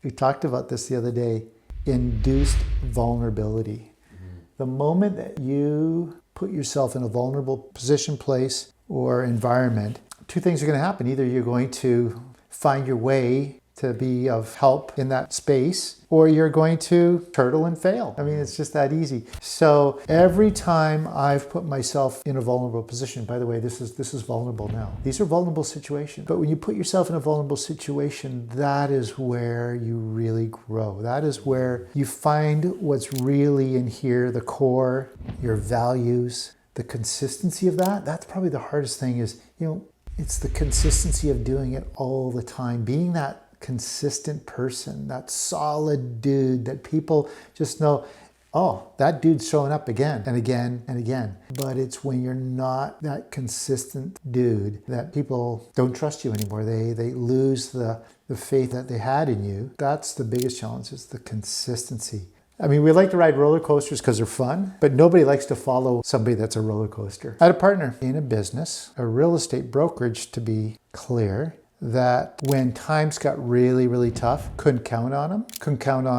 We talked about this the other day, induced vulnerability. The moment that you put yourself in a vulnerable position, place, or environment, two things are going to happen. Either you're going to find your way to be of help in that space, or you're going to turtle and fail. I mean, it's just that easy. So every time I've put myself in a vulnerable position, by the way, this is vulnerable now. These are vulnerable situations. But when you put yourself in a vulnerable situation, that is where you really grow. That is where you find what's really in here, the core, your values, the consistency of that. That's probably the hardest thing is, it's the consistency of doing it all the time, being that consistent person, that solid dude that people just know, oh, that dude's showing up again and again and again. But it's when you're not that consistent dude that people don't trust you anymore. They lose the faith that they had in you. That's the biggest challenge, is the consistency. I mean, we like to ride roller coasters because they're fun, but nobody likes to follow somebody that's a roller coaster. I had a partner in a business, a real estate brokerage to be clear, that when times got really, really tough, couldn't count on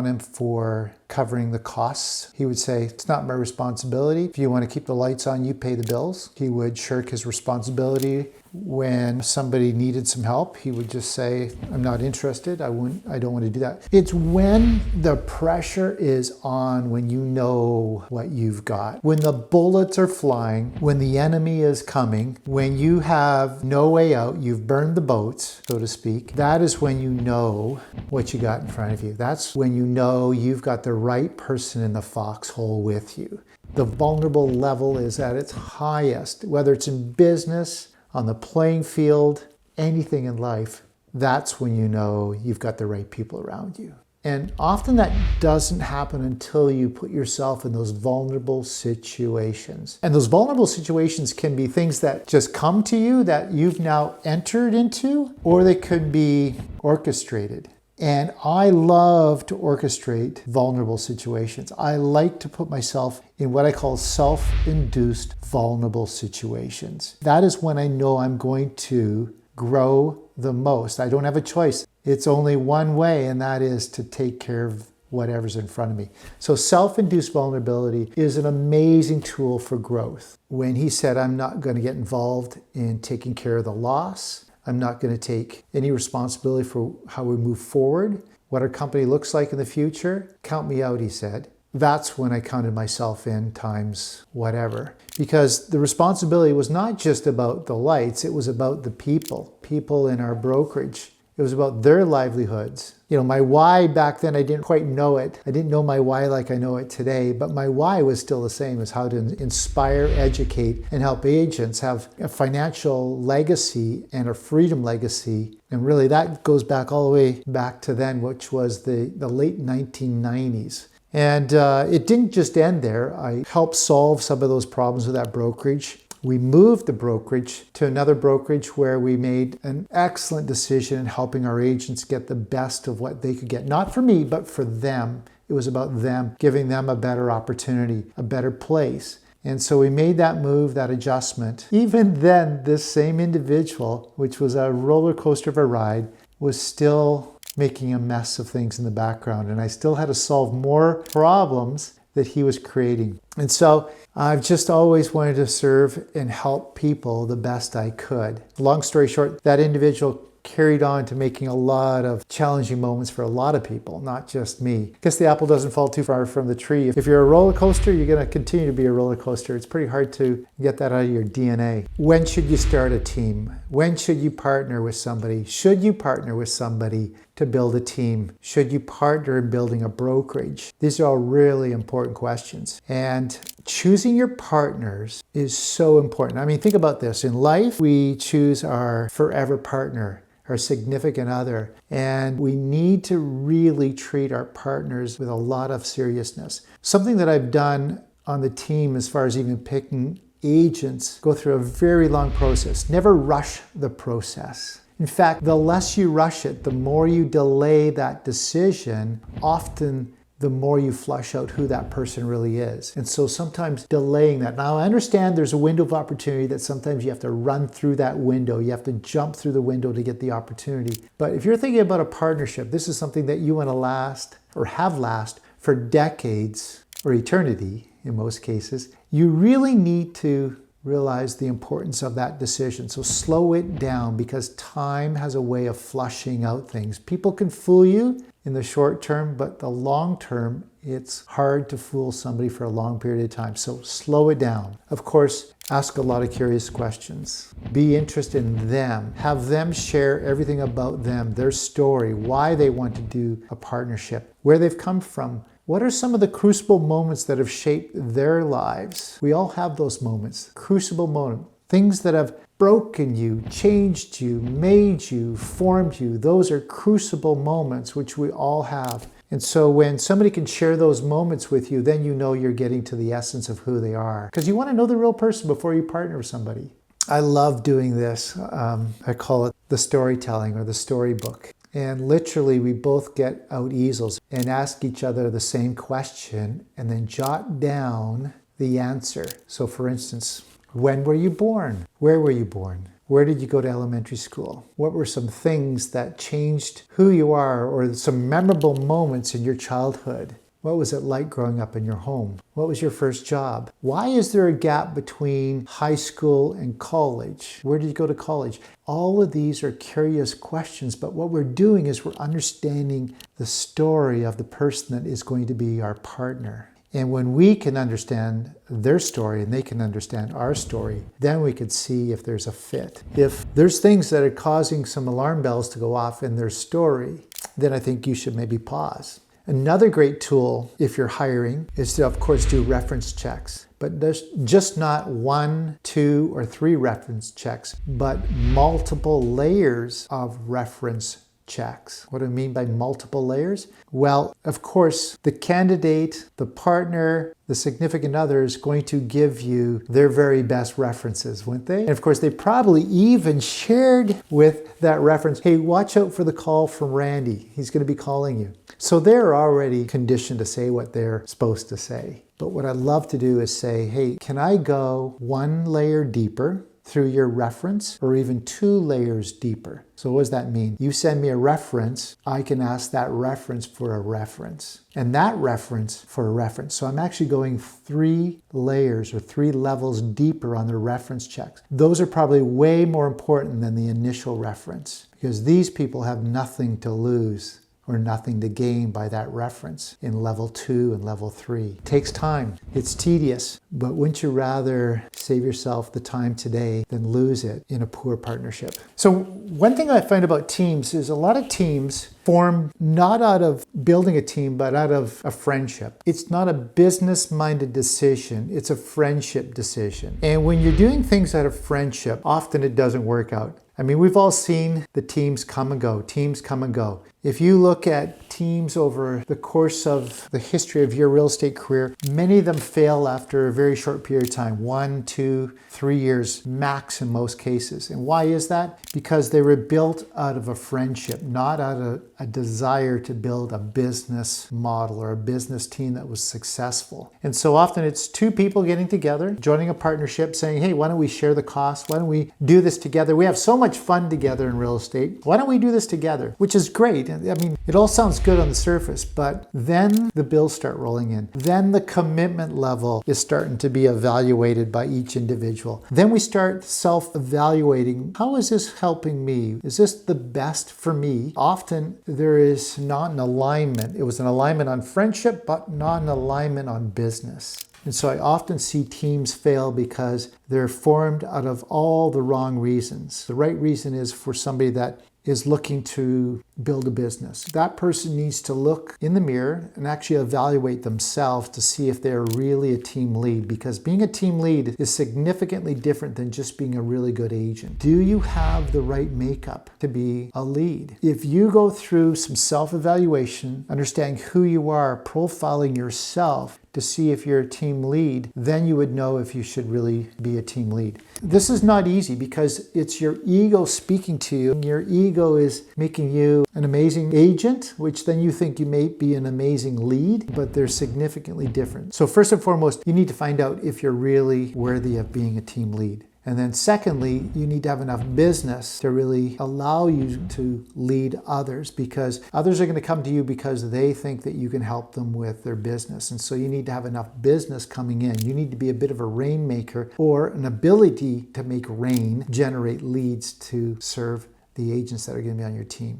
him for covering the costs. He would say, it's not my responsibility. If you want to keep the lights on, you pay the bills. He would shirk his responsibility. When somebody needed some help, he would just say, I'm not interested. I don't want to do that. It's when the pressure is on, when you know what you've got, when the bullets are flying, when the enemy is coming, when you have no way out, you've burned the boats, so to speak. That is when you know what you got in front of you. That's when you know you've got the right person in the foxhole with you. The vulnerable level is at its highest, whether it's in business, on the playing field, anything in life. That's when you know you've got the right people around you. And often that doesn't happen until you put yourself in those vulnerable situations. And those vulnerable situations can be things that just come to you that you've now entered into, or they could be orchestrated. And I love to orchestrate vulnerable situations. I like to put myself in what I call self-induced vulnerable situations. That is when I know I'm going to grow the most. I don't have a choice. It's only one way, and that is to take care of whatever's in front of me. So self-induced vulnerability is an amazing tool for growth. When he said, I'm not going to get involved in taking care of the loss, I'm not going to take any responsibility for how we move forward, what our company looks like in the future. Count me out, he said. That's when I counted myself in times whatever. Because the responsibility was not just about the lights, it was about the people in our brokerage. It was about their livelihoods. My why back then, I didn't quite know it. I didn't know my why like I know it today, but my why was still the same, as how to inspire, educate, and help agents have a financial legacy and a freedom legacy. And really that goes back all the way back to then, which was the late 1990s. And it didn't just end there. I helped solve some of those problems with that brokerage. We moved the brokerage to another brokerage where we made an excellent decision in helping our agents get the best of what they could get. Not for me, but for them. It was about them, giving them a better opportunity, a better place. And so we made that move, that adjustment. Even then, this same individual, which was a roller coaster of a ride, was still making a mess of things in the background. And I still had to solve more problems that he was creating. And so I've just always wanted to serve and help people the best I could. Long story short, that individual carried on to making a lot of challenging moments for a lot of people, not just me. I guess the apple doesn't fall too far from the tree. If you're a roller coaster, you're going to continue to be a roller coaster. It's pretty hard to get that out of your DNA. When should you start a team? When should you partner with somebody? Should you partner with somebody to build a team? Should you partner in building a brokerage? These are all really important questions. And choosing your partners is so important. I mean, think about this. In life, we choose our forever partner, our significant other, and we need to really treat our partners with a lot of seriousness. Something that I've done on the team, as far as even picking agents, go through a very long process. Never rush the process. In fact, the less you rush it, the more you delay that decision, often the more you flush out who that person really is. And so sometimes delaying that. Now I understand there's a window of opportunity that sometimes you have to run through that window. You have to jump through the window to get the opportunity. But if you're thinking about a partnership, this is something that you want to last or have last for decades or eternity in most cases. You really need to realize the importance of that decision. So slow it down, because time has a way of flushing out things. People can fool you in the short term, but the long term, it's hard to fool somebody for a long period of time. So slow it down. Of course, ask a lot of curious questions. Be interested in them. Have them share everything about them, their story, why they want to do a partnership, where they've come from. What are some of the crucible moments that have shaped their lives? We all have those moments. Crucible moment. Things that have broken you, changed you, made you, formed you. Those are crucible moments which we all have. And so when somebody can share those moments with you, then you know you're getting to the essence of who they are. Because you want to know the real person before you partner with somebody. I love doing this. I call it the storytelling or the storybook. And literally, we both get out easels and ask each other the same question and then jot down the answer. So for instance, when were you born? Where were you born? Where did you go to elementary school? What were some things that changed who you are, or some memorable moments in your childhood? What was it like growing up in your home? What was your first job? Why is there a gap between high school and college? Where did you go to college? All of these are curious questions, but what we're doing is we're understanding the story of the person that is going to be our partner. And when we can understand their story and they can understand our story, then we could see if there's a fit. If there's things that are causing some alarm bells to go off in their story, then I think you should maybe pause. Another great tool, if you're hiring, is to, of course, do reference checks. But there's just not 1, 2, or 3 reference checks, but multiple layers of reference checks. What do I mean by multiple layers? Well, of course, the candidate, the partner, the significant other is going to give you their very best references, wouldn't they? And of course, they probably even shared with that reference, hey, watch out for the call from Randy. He's going to be calling you. So they're already conditioned to say what they're supposed to say. But what I'd love to do is say, hey, can I go 1 layer deeper through your reference, or even 2 layers deeper? So what does that mean? You send me a reference, I can ask that reference for a reference, and that reference for a reference. So I'm actually going 3 layers or 3 levels deeper on the reference checks. Those are probably way more important than the initial reference, because these people have nothing to lose or nothing to gain by that reference in level 2 and level 3. It takes time. It's tedious, but wouldn't you rather save yourself the time today than lose it in a poor partnership? So one thing I find about teams is a lot of teams form not out of building a team, but out of a friendship. It's not a business-minded decision, it's a friendship decision. And when you're doing things out of friendship, often it doesn't work out. I mean, we've all seen the teams come and go, teams come and go. If you look at teams over the course of the history of your real estate career, many of them fail after a very short period of time, 1, 2, 3 years max in most cases. And why is that? Because they were built out of a friendship, not out of a desire to build a business model or a business team that was successful. And so often it's 2 people getting together, joining a partnership, saying, hey, why don't we share the cost? Why don't we do this together? We have so much fun together in real estate. Why don't we do this together? Which is great. I mean, it all sounds good on the surface, but then the bills start rolling in. Then the commitment level is starting to be evaluated by each individual. Then we start self-evaluating. How is this helping me? Is this the best for me? Often there is not an alignment. It was an alignment on friendship, but not an alignment on business. And so I often see teams fail because they're formed out of all the wrong reasons. The right reason is for somebody that is looking to build a business. That person needs to look in the mirror and actually evaluate themselves to see if they're really a team lead, because being a team lead is significantly different than just being a really good agent. Do you have the right makeup to be a lead? If you go through some self-evaluation, understanding who you are, profiling yourself to see if you're a team lead, then you would know if you should really be a team lead. This is not easy because it's your ego speaking to you. Your ego is making you an amazing agent, which then you think you may be an amazing lead, but they're significantly different. So first and foremost, you need to find out if you're really worthy of being a team lead. And then secondly, you need to have enough business to really allow you to lead others, because others are going to come to you because they think that you can help them with their business. And so you need to have enough business coming in. You need to be a bit of a rainmaker, or an ability to make rain generate leads to serve the agents that are going to be on your team.